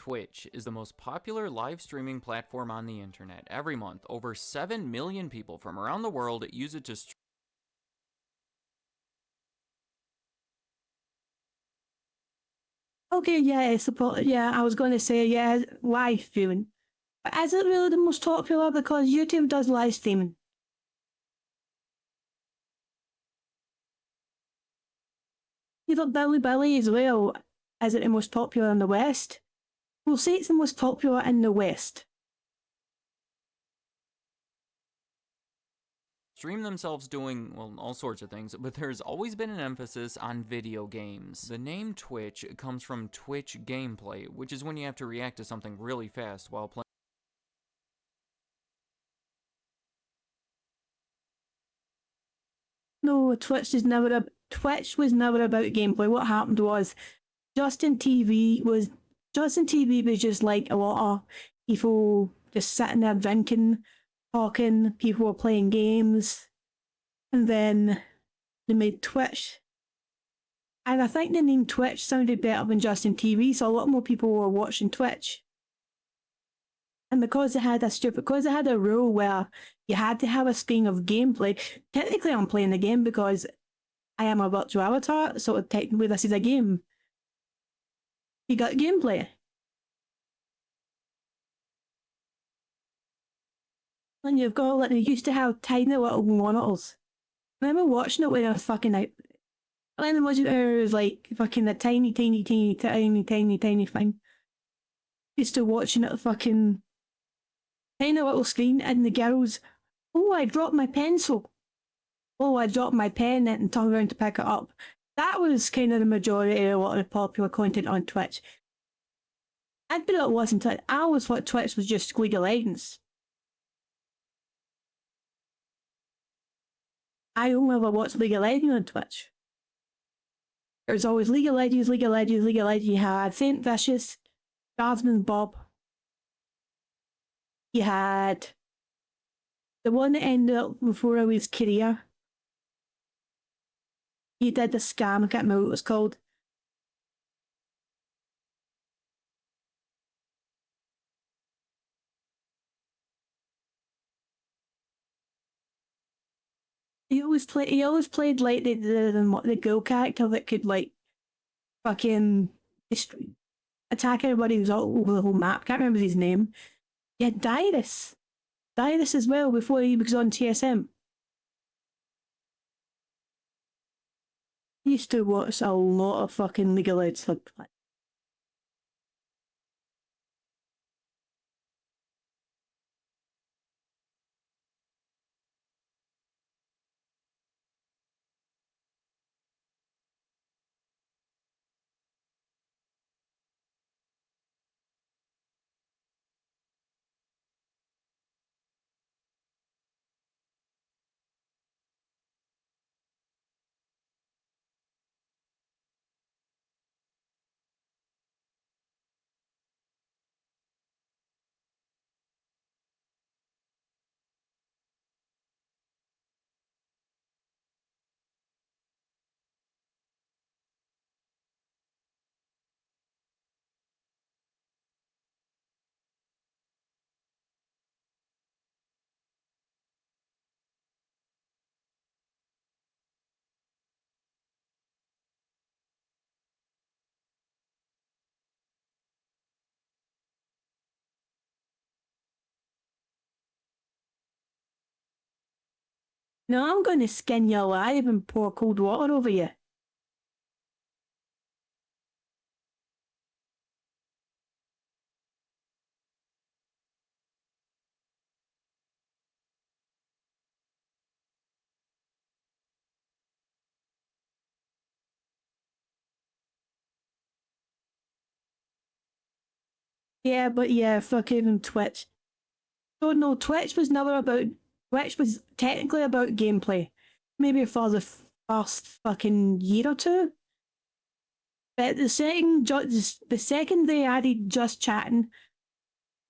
Twitch is the most popular live streaming platform on the internet. Every month, over 7 million people from around the world use it to stream. Okay, yeah, yeah, I was going to say, yeah, live streaming. But is it really the most popular? Because YouTube does live streaming. You know, Billy as well. Is it the most popular in the West? We'll say it's the most popular in the West. Stream themselves doing, well, all sorts of things, but there's always been an emphasis on video games. The name Twitch comes from Twitch gameplay, which is when you have to react to something really fast while playing. No, Twitch was never about gameplay. What happened was Justin TV was just like a lot of people just sitting there drinking, talking, people were playing games, and then they made Twitch. And I think the name Twitch sounded better than Justin TV, so a lot more people were watching Twitch. And because they had a rule where you had to have a screen of gameplay, technically I'm playing the game because I am a virtual avatar, so technically this is a game. You got gameplay. And you've got, like, they used to have tiny little monitors. I remember watching it when I was fucking out. And then it was like fucking a tiny thing. Used to watching it fucking tiny little screen and the girls, oh, I dropped my pencil. Oh, I dropped my pen and turned around to pick it up. That was kind of the majority of a lot of popular content on Twitch. I'd bet it wasn't. I always thought Twitch was just League of Legends. I only ever watched League of Legends on Twitch. There was always League of Legends, League of Legends, League of Legends. You had Saint Vicious, Guardsman Bob. You had the one that ended up before his career. He did the scam, I can't remember what it was called. He always played like the girl character that could like fucking attack everybody who's all over the whole map. Can't remember his name. Yeah, Dyrus as well before he was on TSM. He used to watch a lot of fucking League of Legends. No, I'm going to skin you alive and pour cold water over you. Yeah, but yeah, fucking Twitch. So no, Twitch was technically about gameplay. Maybe for the first fucking year or two. But the second they added just chatting,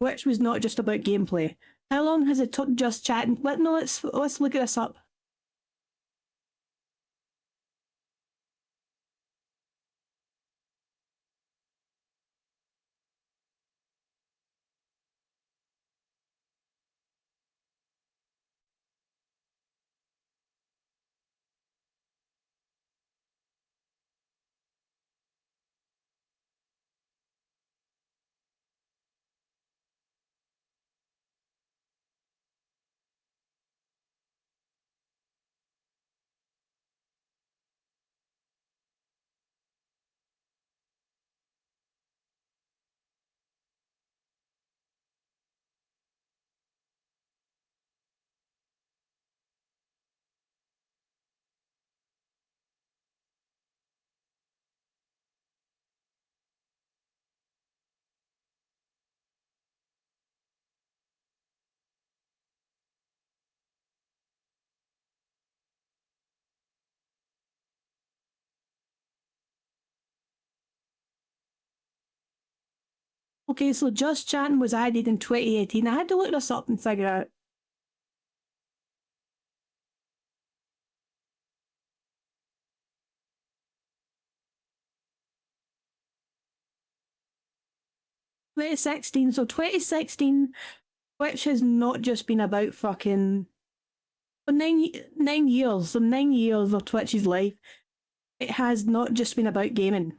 Twitch was not just about gameplay. How long has it took just chatting? But no, let's look at this up. Okay, so Just Chatting was added in 2018. I had to look this up and figure out. So 2016, Twitch has not just been about fucking for 9 years. So 9 years of Twitch's life, it has not just been about gaming.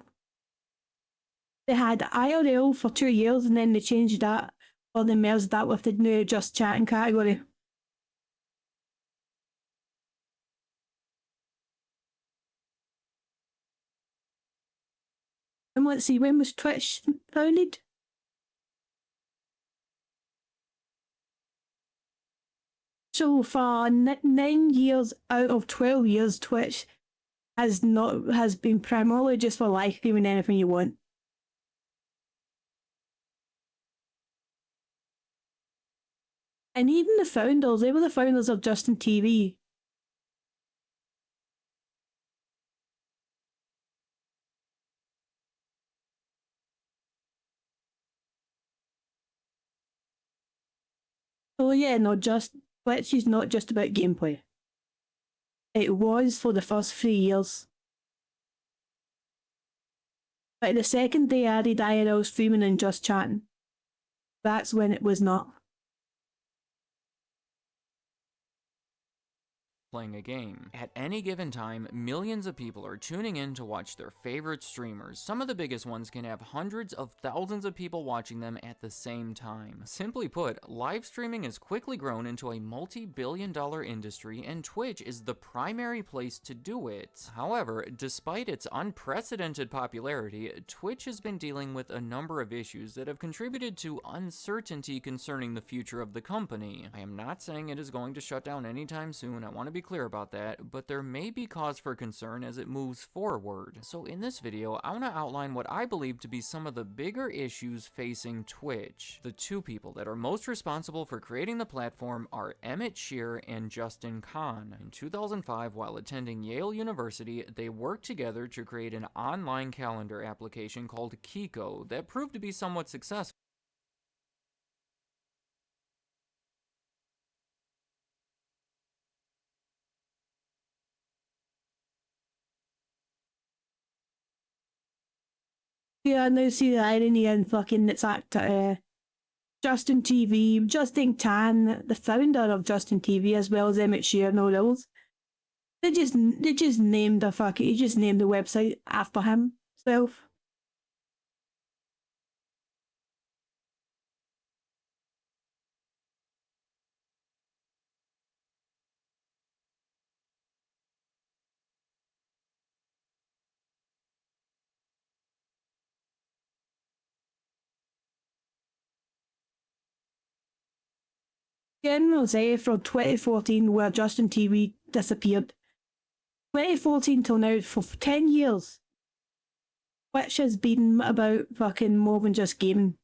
They had IRL for 2 years and then they changed that, or they merged that with the new Just Chatting category. And let's see, when was Twitch founded? So far, 9 years out of 12 years, Twitch has been primarily just for live streaming anything you want. And even the founders, they were the founders of Justin TV. So yeah, no, just Twitch is not just about gameplay. It was for the first 3 years. But the second they added IRL streaming and Just Chatting, that's when it was not. Playing a game. At any given time, millions of people are tuning in to watch their favorite streamers. Some of the biggest ones can have hundreds of thousands of people watching them at the same time. Simply put, live streaming has quickly grown into a multi-billion-dollar industry, and Twitch is the primary place to do it. However, despite its unprecedented popularity, Twitch has been dealing with a number of issues that have contributed to uncertainty concerning the future of the company. I am not saying it is going to shut down anytime soon. I want to be clear about that, but there may be cause for concern as it moves forward. So in this video, I want to outline what I believe to be some of the bigger issues facing Twitch. The two people that are most responsible for creating the platform are Emmett Shear and Justin Kan. In 2005, while attending Yale University, they worked together to create an online calendar application called Kiko that proved to be somewhat successful. Yeah, now see the irony in fucking it's Justin TV, Justin Tan, the founder of Justin TV, as well as Emmett Shear, no else. They just named he just named the website after himself. Again, we'll say from 2014 where Justin TV disappeared. 2014 till now, for 10 years, Twitch has been about fucking more than just gaming.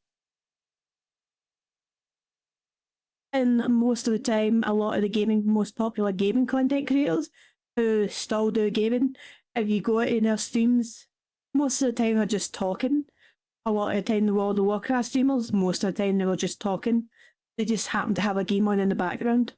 And most of the time, a lot of the most popular gaming content creators who still do gaming, if you go to their streams, most of the time are just talking. A lot of the time, the World of Warcraft streamers, most of the time they were just talking. They just happen to have a game on in the background.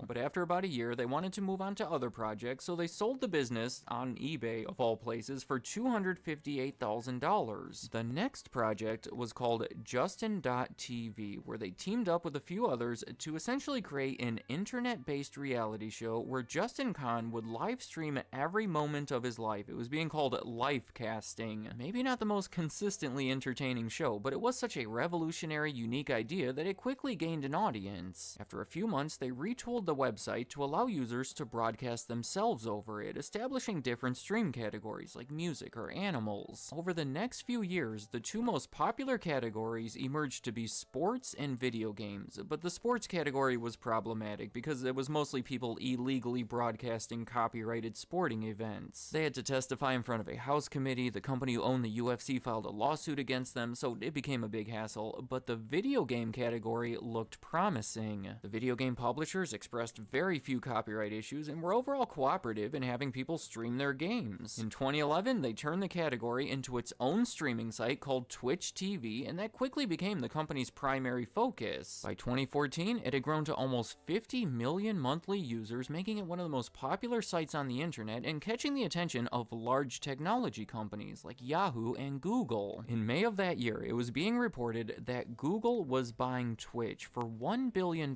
But after about a year, they wanted to move on to other projects, so they sold the business on eBay, of all places, for $258,000. The next project was called Justin.tv, where they teamed up with a few others to essentially create an internet-based reality show where Justin Kan would live stream every moment of his life. It was being called life casting. Maybe not the most consistently entertaining show, but it was such a revolutionary, unique idea that it quickly gained an audience. After a few months, they retooled the website to allow users to broadcast themselves over it, establishing different stream categories like music or animals. Over the next few years, the two most popular categories emerged to be sports and video games, but the sports category was problematic because it was mostly people illegally broadcasting copyrighted sporting events. They had to testify in front of a House committee, the company who owned the UFC filed a lawsuit against them, so it became a big hassle, but the video game category looked promising. The video game publishers expressed very few copyright issues and were overall cooperative in having people stream their games. In 2011, they turned the category into its own streaming site called Twitch TV, and that quickly became the company's primary focus. By 2014, it had grown to almost 50 million monthly users, making it one of the most popular sites on the internet and catching the attention of large technology companies like Yahoo and Google. In May of that year, it was being reported that Google was buying Twitch for $1 billion.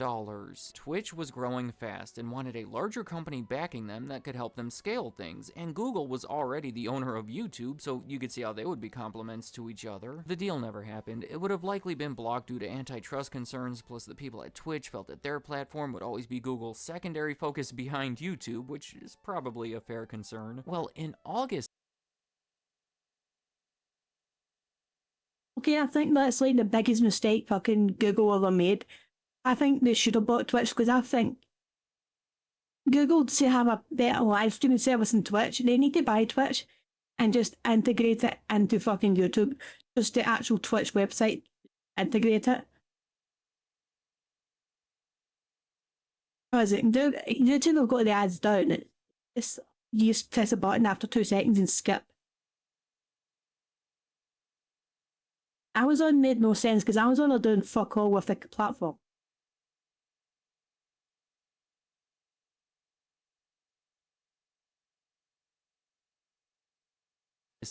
Twitch was growing fast and wanted a larger company backing them that could help them scale things, and Google was already the owner of YouTube, so you could see how they would be complements to each other. The deal never happened. It would have likely been blocked due to antitrust concerns, plus the people at Twitch felt that their platform would always be Google's secondary focus behind YouTube, which is probably a fair concern. Well, in August, Okay, I think that's like the biggest mistake fucking Google ever made. I think they should have bought Twitch because I think Google, to have a better live streaming service than Twitch, they need to buy Twitch and just integrate it into fucking YouTube. Just the actual Twitch website, integrate it. Because YouTube have got the ads down. It's, you just press a button after 2 seconds and skip. Amazon made no sense because Amazon are doing fuck all with the platform.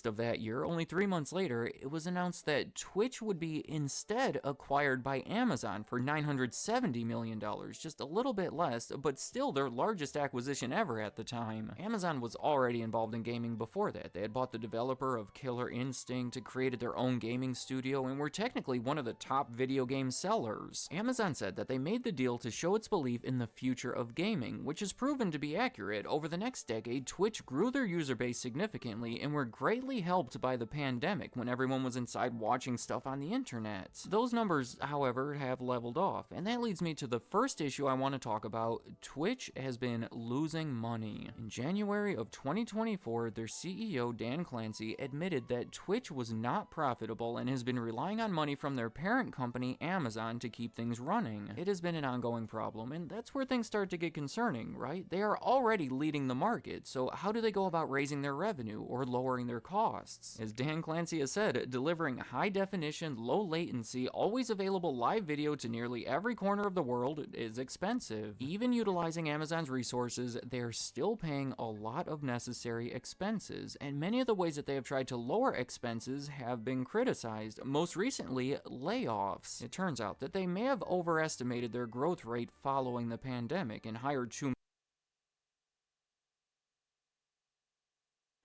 of that year, only 3 months later, it was announced that Twitch would be instead acquired by Amazon for $970 million, just a little bit less, but still their largest acquisition ever at the time. Amazon was already involved in gaming before that. They had bought the developer of Killer Instinct, created their own gaming studio, and were technically one of the top video game sellers. Amazon said that they made the deal to show its belief in the future of gaming, which has proven to be accurate. Over the next decade, Twitch grew their user base significantly and were greatly helped by the pandemic when everyone was inside watching stuff on the internet. Those numbers, however, have leveled off, and that leads me to the first issue I want to talk about. Twitch has been losing money. In January of 2024, their CEO Dan Clancy admitted that Twitch was not profitable and has been relying on money from their parent company Amazon to keep things running. It has been an ongoing problem, and that's where things start to get concerning, right? They are already leading the market, so how do they go about raising their revenue or lowering their costs? As Dan Clancy has said, delivering high-definition, low-latency, always available live video to nearly every corner of the world is expensive. Even utilizing Amazon's resources, they're still paying a lot of necessary expenses, and many of the ways that they have tried to lower expenses have been criticized, most recently, layoffs. It turns out that they may have overestimated their growth rate following the pandemic and hired too.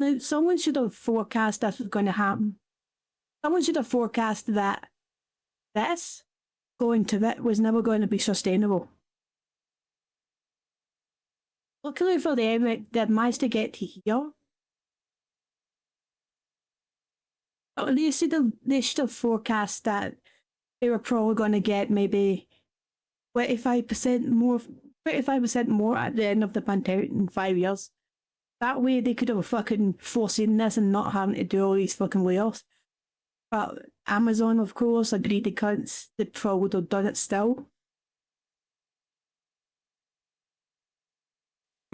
Now, someone should have forecast this was going to happen. Someone should have forecast that this going to it was never going to be sustainable. Luckily for them, they managed to get to here. But they should have forecast that they were probably going to get maybe 25% more at the end of the pandemic in 5 years. That way they could have fucking foreseen this and not having to do all these fucking layoffs. But Amazon, of course, agreed to cuts. They probably would have done it still.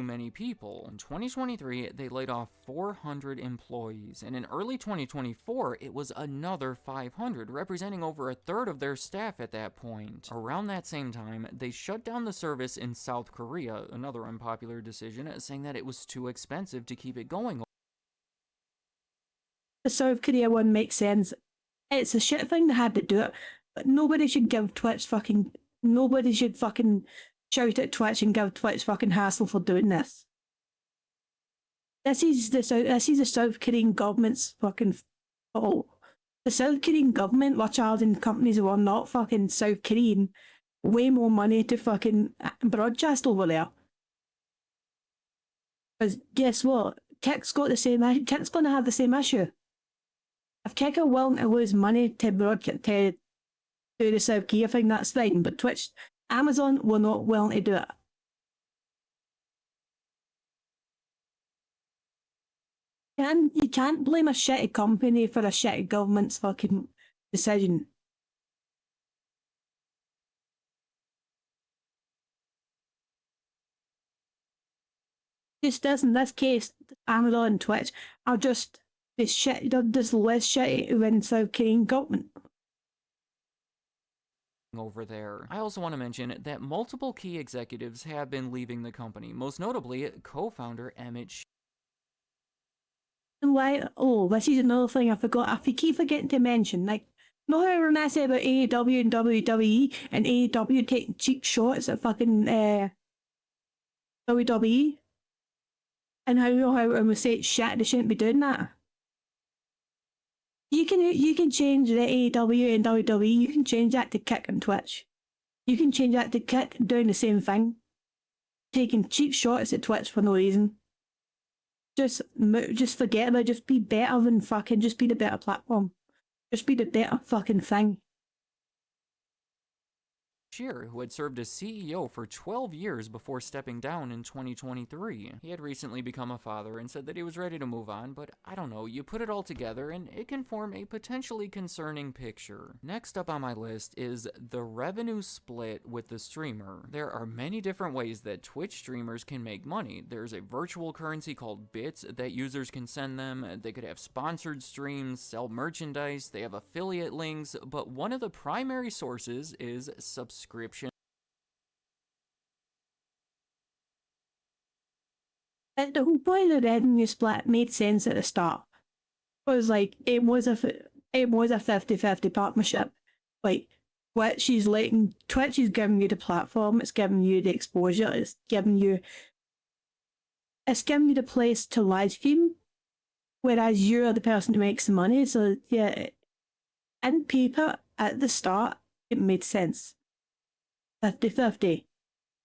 Many people. In 2023, they laid off 400 employees, and in early 2024, it was another 500, representing over a third of their staff at that point. Around that same time, they shut down the service in South Korea, another unpopular decision, saying that it was too expensive to keep it going. The South Korea one makes sense. It's a shit thing they had to do it, but nobody should give Twitch fucking... Nobody should fucking shout at Twitch and give Twitch fucking hassle for doing this. This is the South Korean government's fucking fault. The South Korean government were charging companies who are not fucking South Korean way more money to fucking broadcast over there. Because guess what? Kick's got the same. Kick's gonna have the same issue. If Kick are willing to lose money to broadcast to do the South Korea thing, that's fine. But Twitch, Amazon were not willing to do it. And you can't blame a shitty company for a shitty government's fucking decision. Just this in this case, Amazon and Twitch are just this shit. They're just less shitty than South Korean government. Over there. I also want to mention that multiple key executives have been leaving the company, most notably co-founder Emmett. And why? Oh, this is another thing I forgot. I keep forgetting to mention. Like, know how when I say about AEW and WWE and AEW taking cheap shots at fucking WWE, and how when we say it's shit, they shouldn't be doing that. You can change the AEW and WWE. You can change that to Kick and Twitch. You can change that to Kick doing the same thing, taking cheap shots at Twitch for no reason. Just forget about it. Just be better than fucking. Just be the better platform. Just be the better fucking thing. Shear, who had served as CEO for 12 years before stepping down in 2023. He had recently become a father and said that he was ready to move on, but I don't know, you put it all together and it can form a potentially concerning picture. Next up on my list is the revenue split with the streamer. There are many different ways that Twitch streamers can make money. There's a virtual currency called bits that users can send them. They could have sponsored streams, sell merchandise, they have affiliate links, but one of the primary sources is subscription. The whole point of the revenue split made sense at the start. It was like it was a 50-50 partnership. Like Twitch is giving you the platform, it's giving you the exposure, it's giving you the place to live stream, whereas you're the person who makes the money. So yeah, in paper at the start it made sense. 50-50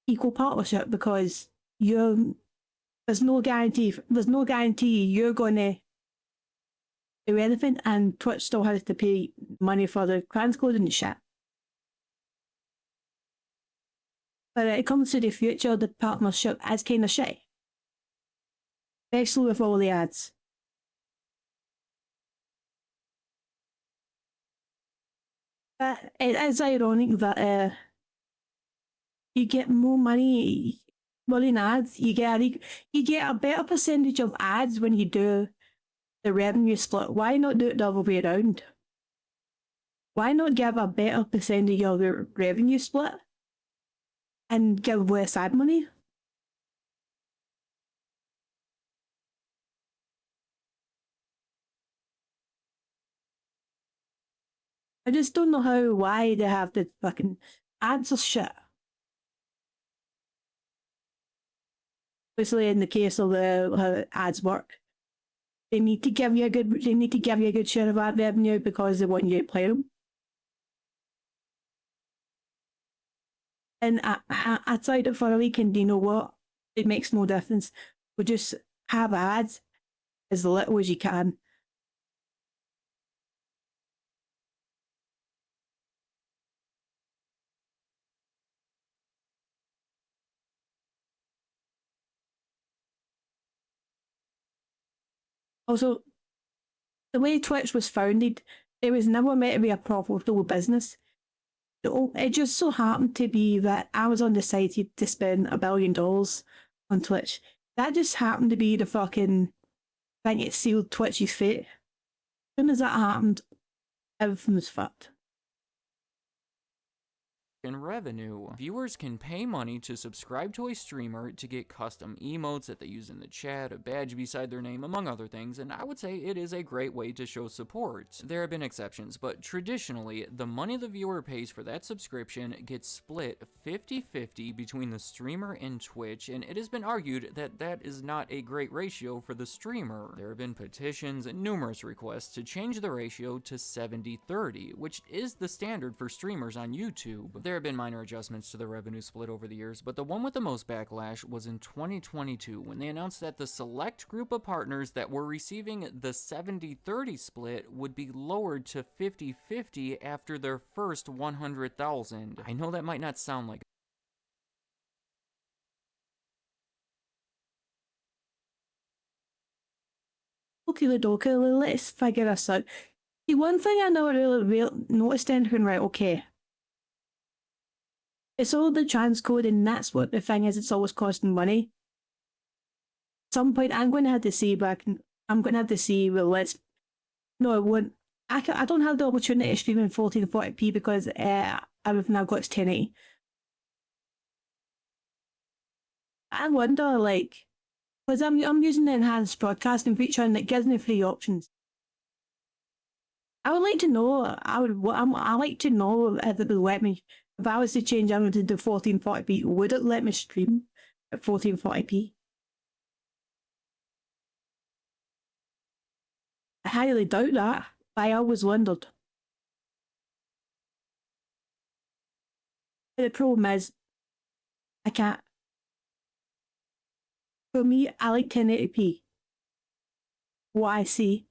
equal partnership, because there's no guarantee you're gonna do anything, and Twitch still has to pay money for the transcode and shit. But when it comes to the future, the partnership is kind of shitty, especially with all the ads. But it is ironic that you get more money in ads. You get a better percentage of ads when you do the revenue split. Why not do it the other way around? Why not give a better percentage of the revenue split and give less ad money? I just don't know why they have the fucking ads or shit. Especially in the case of how ads work. They need to give you a good share of ad revenue because they want you to play them. And outside of for a weekend, you know what? It makes no difference. We'll just have ads as little as you can. Also, the way Twitch was founded, it was never meant to be a profitable business. It just so happened to be that Amazon decided to spend $1 billion on Twitch. That just happened to be the fucking thing that sealed Twitch's fate. As soon as that happened, everything was fucked. In revenue, viewers can pay money to subscribe to a streamer to get custom emotes that they use in the chat, a badge beside their name, among other things, and I would say it is a great way to show support. There have been exceptions, but traditionally, the money the viewer pays for that subscription gets split 50-50 between the streamer and Twitch, and it has been argued that that is not a great ratio for the streamer. There have been petitions and numerous requests to change the ratio to 70-30, which is the standard for streamers on YouTube. There have been minor adjustments to the revenue split over the years, but the one with the most backlash was in 2022 when they announced that the select group of partners that were receiving the 70-30 split would be lowered to 50-50 after their first 100,000. I know that might not sound like Okay, Ladoka, let's figure this out. See, one thing I never really noticed anything, right, okay. It's all the transcode, and that's what the thing is, it's always costing money. some point I'm going to have to see back. I'm going to have to see. Well, let's. No, it won't. I don't have the opportunity to stream in 1440p because everything I've got is 1080. I wonder, like, because I'm using the enhanced broadcasting feature and it gives me 3 options. I would like to know. I like to know if it would let me. If I was to change everything to 1440p, would it let me stream at 1440p? I highly doubt that. But I always wondered. But the problem is, I can't. For me, I like 1080p. What I see.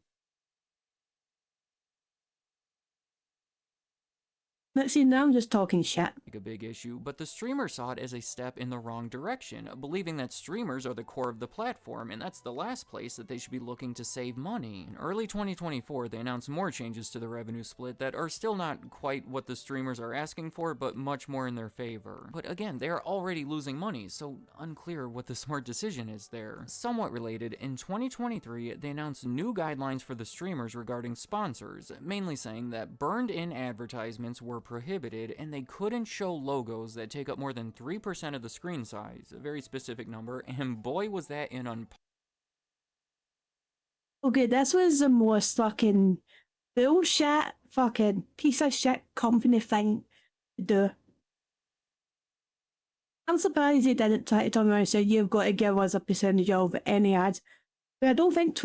Let's see, now I'm just talking shit. A big issue, but the streamers saw it as a step in the wrong direction, believing that streamers are the core of the platform, and that's the last place that they should be looking to save money. In early 2024, they announced more changes to the revenue split that are still not quite what the streamers are asking for, but much more in their favor. But again, they are already losing money, so unclear what the smart decision is there. Somewhat related, in 2023, they announced new guidelines for the streamers regarding sponsors, mainly saying that burned-in advertisements were prohibited and they couldn't show logos that take up more than 3% of the screen size, a very specific number, and boy was that an Okay, this was the most fucking bullshit, fucking piece of shit company thing to do. I'm surprised they didn't try to turn around and say, you've got to give us a percentage of any ads. But I don't think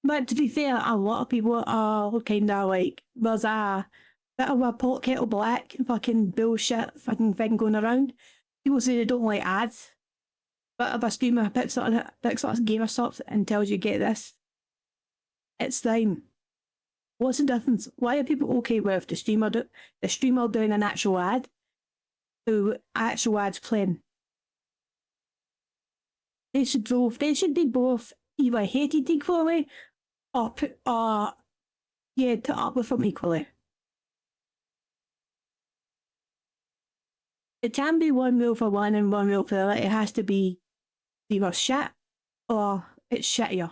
But to be fair, a lot of people are kind of like, there's a bit of a pot kettle black fucking bullshit fucking thing going around. People say they don't like ads. But if a streamer picks up gamer stops and tells you get this, it's fine. What's the difference? Why are people okay with the streamer doing an actual ad to actual ads playing? They should be both either hated equally or put up with them equally. It can be one rule for one and one rule for the other. It has to be either shit or it's shittier.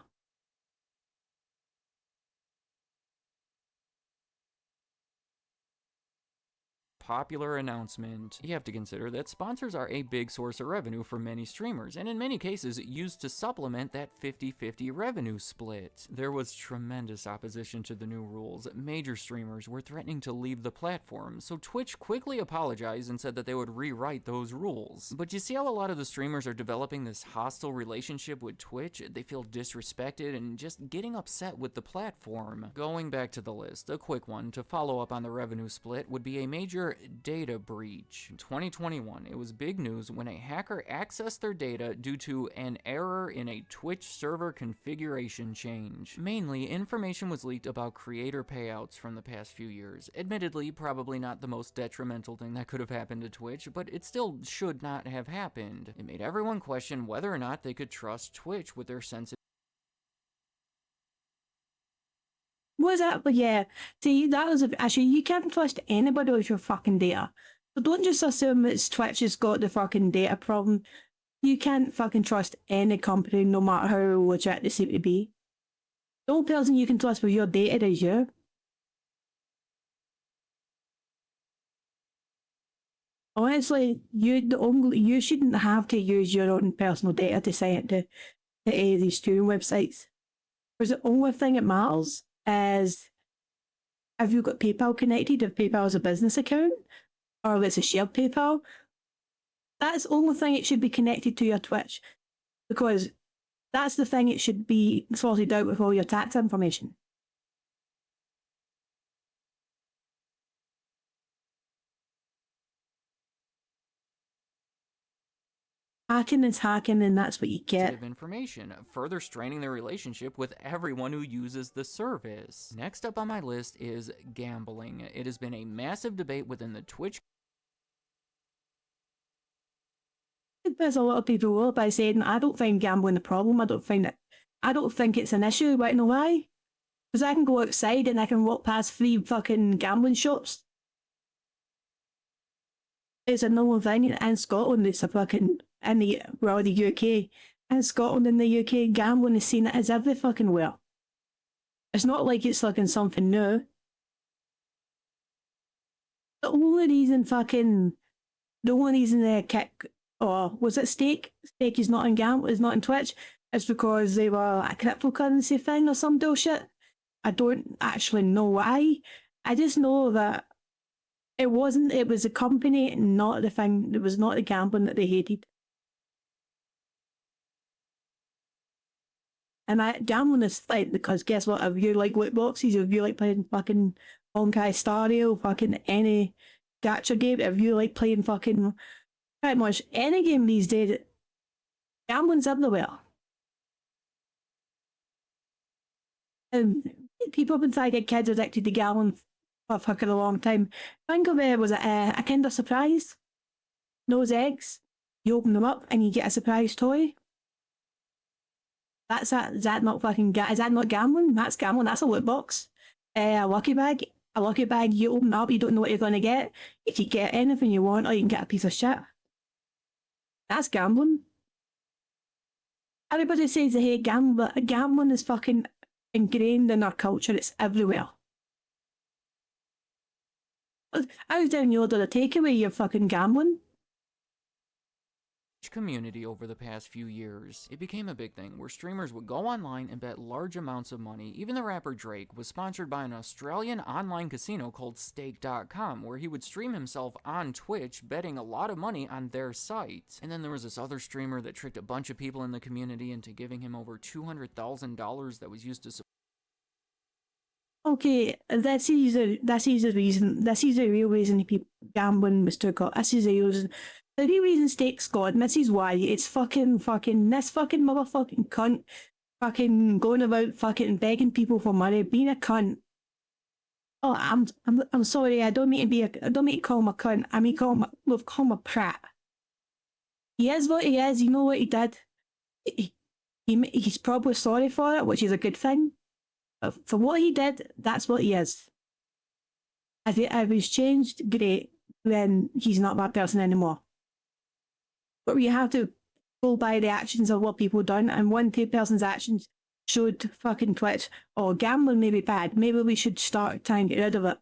popular announcement. You have to consider that sponsors are a big source of revenue for many streamers, and in many cases used to supplement that 50-50 revenue split. There was tremendous opposition to the new rules. Major streamers were threatening to leave the platform, so Twitch quickly apologized and said that they would rewrite those rules. But you see how a lot of the streamers are developing this hostile relationship with Twitch? They feel disrespected and just getting upset with the platform. Going back to the list, a quick one to follow up on the revenue split would be a major data breach. In 2021, it was big news when a hacker accessed their data due to an error in a Twitch server configuration change. Mainly, information was leaked about creator payouts from the past few years. Admittedly, probably not the most detrimental thing that could have happened to Twitch, but it still should not have happened. It made everyone question whether or not they could trust Twitch with their sensitive. Was that? But yeah, see, that was actually, you can't trust anybody with your fucking data. So don't just assume it's Twitch has got the fucking data problem. You can't fucking trust any company, no matter how legit they seem to be. The only person you can trust with your data is you. Honestly, you shouldn't have to use your own personal data to sign it to these streaming websites. Because the only thing that matters is have you got PayPal connected, if PayPal is a business account, or if it's a shared PayPal. That's the only thing it should be connected to your Twitch, because that's the thing it should be sorted out with all your tax information. Hacking is hacking, and that's what you get. Information, further straining their relationship with everyone who uses the service. Next up on my list is gambling. It has been a massive debate within the Twitch. There's a lot of people will by saying, I don't find gambling a problem. I don't think it's an issue. Right? Know why? Because I can go outside and I can walk past 3 fucking gambling shops. It's a normal thing in Scotland. It's a fucking the UK. in Scotland and the UK, gambling is seen as every fucking where. It's not like it's fucking something new. The only reason they kick, or was it Stake is not in Twitch, is because they were a cryptocurrency thing or some bullshit. I don't actually know why. I just know that it was a company, not the thing. It was not the gambling that they hated. And gambling is like, because guess what? If you like loot boxes, if you like playing fucking Honkai Star Rail, fucking any gacha game, if you like playing fucking pretty much any game these days, gambling's everywhere. People have been trying to get kids addicted to gambling for fucking a long time. Think of it, was it a Kinder Surprise? Those eggs, you open them up and you get a surprise toy. Is that not gambling? That's gambling. That's a loot box. A lucky bag. You open up, you don't know what you're going to get. If you get anything you want, or you can get a piece of shit. That's gambling. Everybody says they hate gambling, but gambling is fucking ingrained in our culture. It's everywhere. I was down the order to take away your fucking gambling. Community over the past few years. It became a big thing where streamers would go online and bet large amounts of money. Even the rapper Drake was sponsored by an Australian online casino called Stake.com, where he would stream himself on Twitch betting a lot of money on their site. And then there was this other streamer that tricked a bunch of people in the community into giving him over $200,000 that was used to support. Okay, this is the real reason people gambling was took up. This is the real reason. The real reason Stake's God, Mrs. Y, it's fucking this fucking motherfucking cunt fucking going about fucking begging people for money, being a cunt. Oh, I'm sorry, I don't mean to call him a cunt. I mean call him a prat. He is what he is, you know what he did. He's probably sorry for it, which is a good thing. But for what he did, that's what he is. If he's changed, great, then he's not that person anymore. But we have to go by the actions of what people done, and one person's actions showed fucking Twitch, oh, gambling may be bad, maybe we should start trying to get rid of it.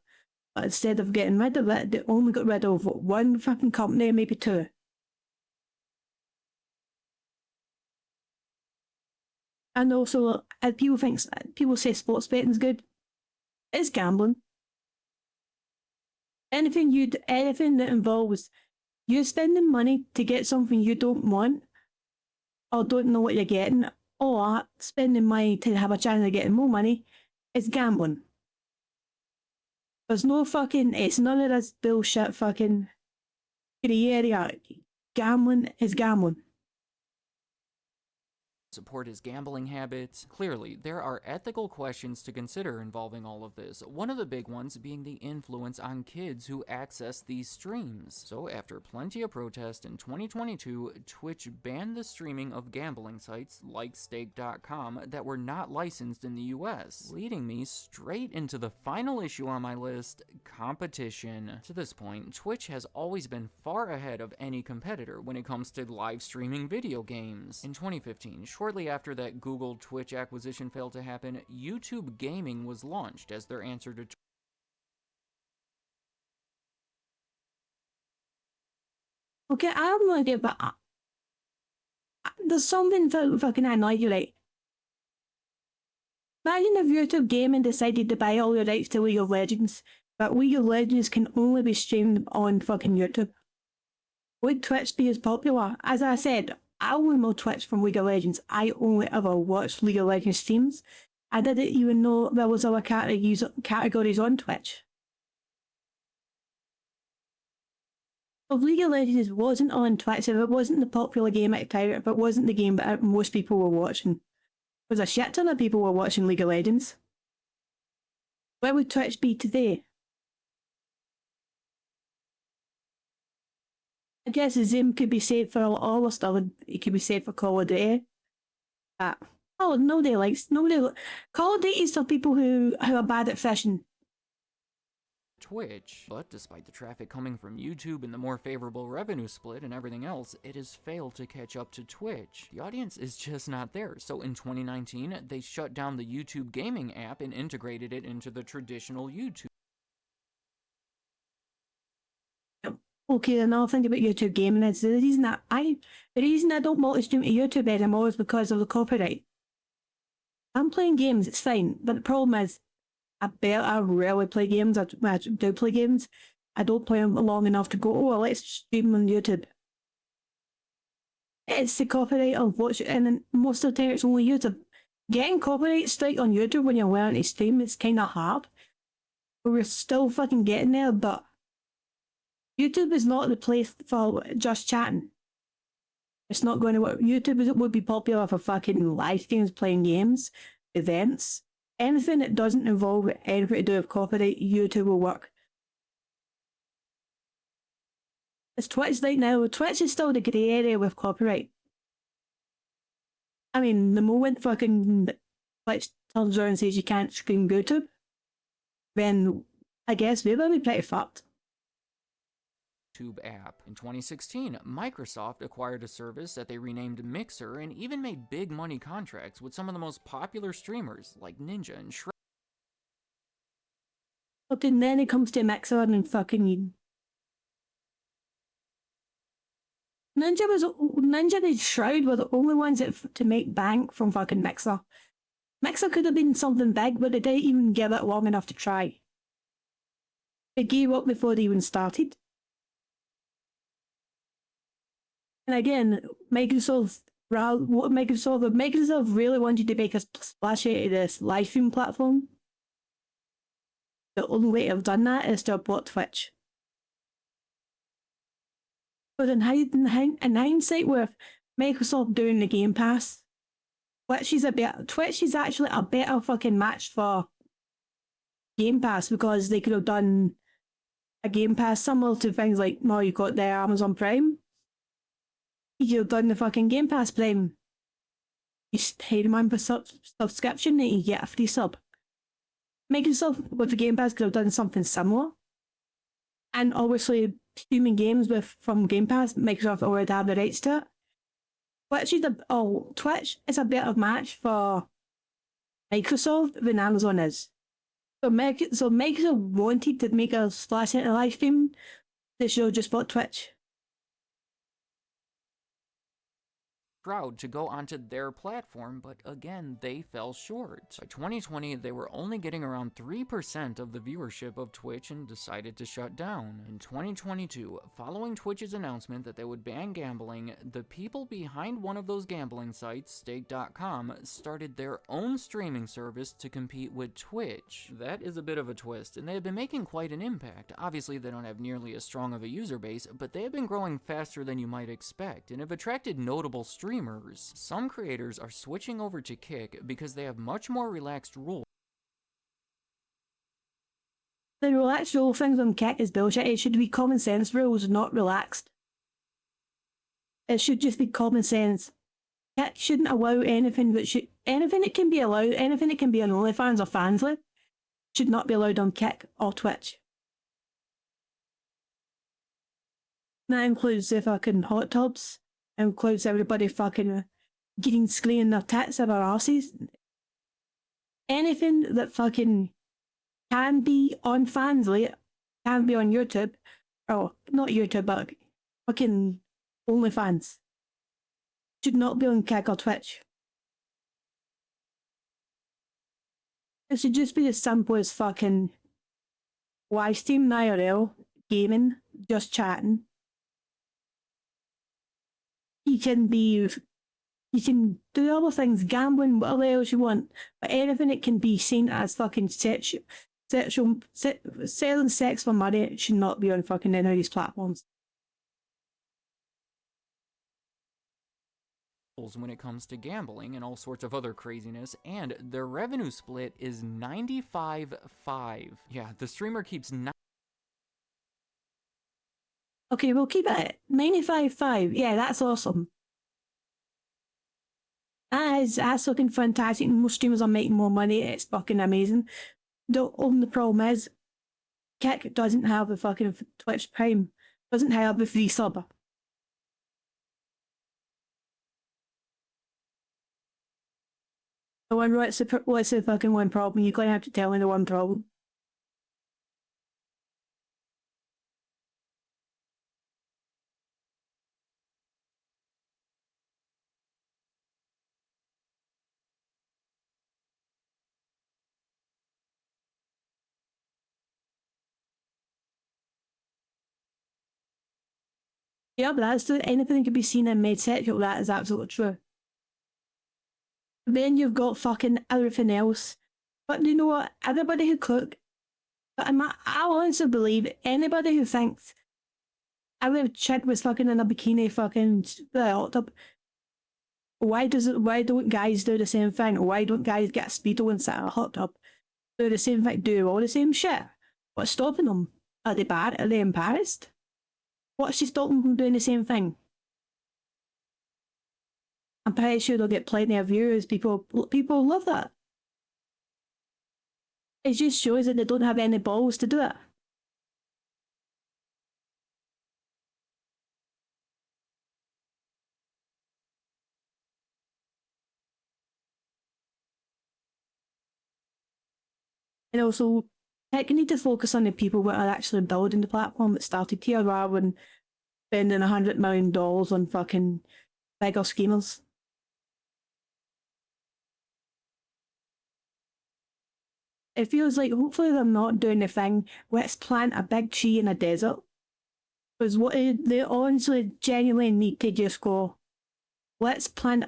But instead of getting rid of it, they only got rid of one fucking company, maybe two. And also, people say sports betting's good. It's gambling. Anything that involves you spending money to get something you don't want, or don't know what you're getting, or spending money to have a chance of getting more money, is gambling. There's no fucking, it's none of this bullshit fucking grey area. Gambling is gambling. Support his gambling habits. Clearly, there are ethical questions to consider involving all of this, one of the big ones being the influence on kids who access these streams. So after plenty of protest in 2022, Twitch banned the streaming of gambling sites like Stake.com that were not licensed in the US, leading me straight into the final issue on my list, competition. To this point, Twitch has always been far ahead of any competitor when it comes to live streaming video games. In 2015, shortly after that Google Twitch acquisition failed to happen, YouTube Gaming was launched as their answer to Okay, I have no idea, but there's something fucking annoying you, right? Imagine if YouTube Gaming decided to buy all the rights to League of Legends, but League of Legends can only be streamed on fucking YouTube. Would Twitch be as popular? As I said, I only know Twitch from League of Legends. I only ever watched League of Legends streams. I didn't even know there was other categories on Twitch. If League of Legends wasn't on Twitch, if it wasn't the popular game at the time, if it wasn't the game that most people were watching, there's a shit ton of people were watching League of Legends. Where would Twitch be today? I guess Zoom could be saved for all the stuff. It could be saved for Call of Duty. But nobody likes Call of Duty is for people who are bad at fishing. Twitch. But despite the traffic coming from YouTube and the more favorable revenue split and everything else, it has failed to catch up to Twitch. The audience is just not there. So in 2019, they shut down the YouTube gaming app and integrated it into the traditional YouTube. Okay, another thing about YouTube gaming is the reason I don't multi-stream to YouTube anymore is because of the copyright. I'm playing games, it's fine, but the problem is I rarely play games. When I do play games, I don't play them long enough to go, oh, let's stream on YouTube. It's the copyright of watch, and then most of the time it's only YouTube. Getting copyright strike on YouTube when you're learning to stream is kind of hard. But we're still fucking getting there, but YouTube is not the place for just chatting. It's not going to work. YouTube would be popular for fucking live streams, playing games, events. Anything that doesn't involve anything to do with copyright, YouTube will work. It's Twitch right now. Twitch is still the grey area with copyright. I mean, the moment fucking Twitch turns around and says you can't stream YouTube, then I guess we will be pretty fucked. YouTube app. In 2016, Microsoft acquired a service that they renamed Mixer and even made big money contracts with some of the most popular streamers like Ninja and Shred. But then it comes to Mixer and fucking Ninja and Shroud were the only ones to make bank from fucking Mixer. Mixer could have been something big, but they didn't even give it long enough to try. They gave up before they even started. And again, Microsoft really wanted to make a splash out of this live stream platform. The only way to have done that is to have bought Twitch. But in hindsight, with Microsoft doing the Game Pass, Twitch is actually a better fucking match for Game Pass, because they could have done a Game Pass similar to things like, well, you got their Amazon Prime. You could have done the fucking Game Pass Prime. You pay the man for subscription and you get a free sub. Microsoft with the Game Pass could have done something similar. And obviously, streaming games from Game Pass, Microsoft already have the rights to it. Twitch is a better match for Microsoft than Amazon is. So Microsoft wanted to make a splash into live stream. They should have just bought Twitch. Proud to go onto their platform, but again, they fell short. By 2020, they were only getting around 3% of the viewership of Twitch and decided to shut down. In 2022, following Twitch's announcement that they would ban gambling, the people behind one of those gambling sites, Stake.com, started their own streaming service to compete with Twitch. That is a bit of a twist, and they have been making quite an impact. Obviously, they don't have nearly as strong of a user base, but they have been growing faster than you might expect, and have attracted notable streamers. Some creators are switching over to Kick because they have much more relaxed rules. The relaxed rule things on Kick is bullshit. It should be common sense rules, not relaxed. It should just be common sense. Kick shouldn't allow anything that can be allowed, anything that can be on OnlyFans or Fansly should not be allowed on Kick or Twitch. That includes the fucking hot tubs. Includes everybody fucking getting screening their tits or their arses. Anything that fucking can be on Fansly, can be on YouTube, or not YouTube, but fucking OnlyFans, should not be on Kick or Twitch. It should just be as simple as fucking live stream, IRL, gaming, just chatting. You can do other things, gambling, whatever else you want, but anything that can be seen as fucking selling sex for money should not be on fucking any of these platforms. When it comes to gambling and all sorts of other craziness, and their revenue split is 95-5. Yeah, the streamer keeps Okay, we'll keep it at 95.5. Yeah, that's awesome. That's fucking fantastic. Most streamers are making more money. It's fucking amazing. The only problem is Kick doesn't have a fucking Twitch Prime, doesn't have a free sub. The one, what's the fucking one problem? You're gonna have to tell me the one problem. Yeah, but that's the, anything can be seen and made sexual, that is absolutely true. Then you've got fucking everything else. But you know what? Everybody who I honestly believe anybody who thinks every chick was fucking in a bikini fucking hot tub. Why don't guys do the same thing? Why don't guys get a speedo and sit in a hot tub? Do the same thing, do all the same shit. What's stopping them? Are they embarrassed? What's stopping them from doing the same thing? I'm pretty sure they'll get plenty of views. People love that. It just shows that they don't have any balls to do it. And also, tech need to focus on the people that are actually building the platform that started here rather than spending $100 million on fucking bigger schemers. It feels like hopefully they're not doing the thing, let's plant a big tree in a desert. Because what they honestly genuinely need to just go, let's plant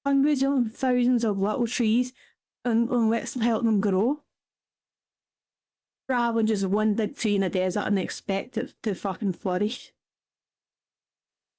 hundreds of thousands of little trees and let's help them grow. Rather than just one big tree in a desert and expect it to fucking flourish.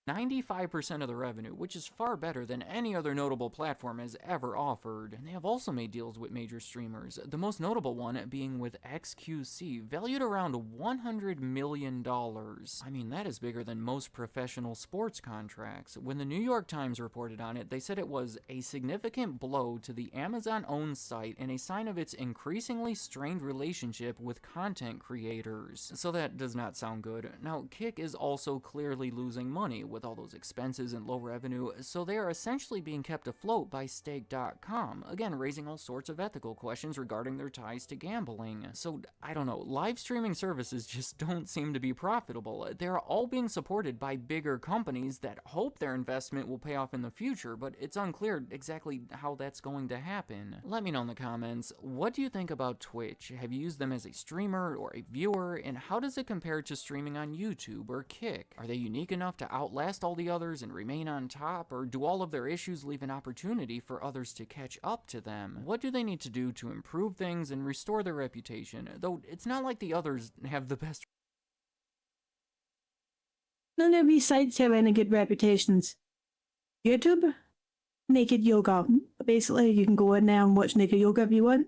95% of the revenue, which is far better than any other notable platform has ever offered. And they have also made deals with major streamers, the most notable one being with XQC, valued around $100 million. I mean, that is bigger than most professional sports contracts. When the New York Times reported on it, they said it was a significant blow to the Amazon-owned site and a sign of its increasingly strained relationship with content creators. So that does not sound good. Now, Kick is also clearly losing money with all those expenses and low revenue, so they are essentially being kept afloat by Stake.com, again raising all sorts of ethical questions regarding their ties to gambling. So, I don't know, live streaming services just don't seem to be profitable. They're all being supported by bigger companies that hope their investment will pay off in the future, but it's unclear exactly how that's going to happen. Let me know in the comments, what do you think about Twitch? Have you used them as a streamer or a viewer, and how does it compare to streaming on YouTube or Kick? Are they unique enough to outlast all the others and remain on top, or do all of their issues leave an opportunity for others to catch up to them? What do they need to do to improve things and restore their reputation? Though it's not like the others have the best. None of these sites have any good reputations. YouTube, naked yoga. Basically, you can go in there and watch naked yoga if you want.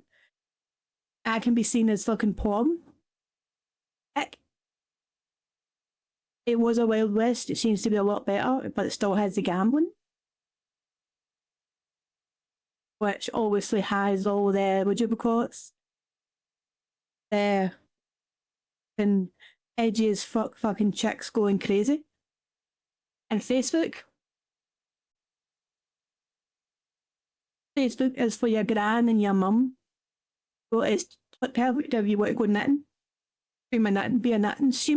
That can be seen as fucking porn. Heck, it was a Wild West. It seems to be a lot better, but it still has the gambling. Which obviously has all the, what do you call it? The edgy as fuck fucking chicks going crazy. And Facebook is for your gran and your mum. So it's perfect if you want to go knitting. Be a knitting streamer.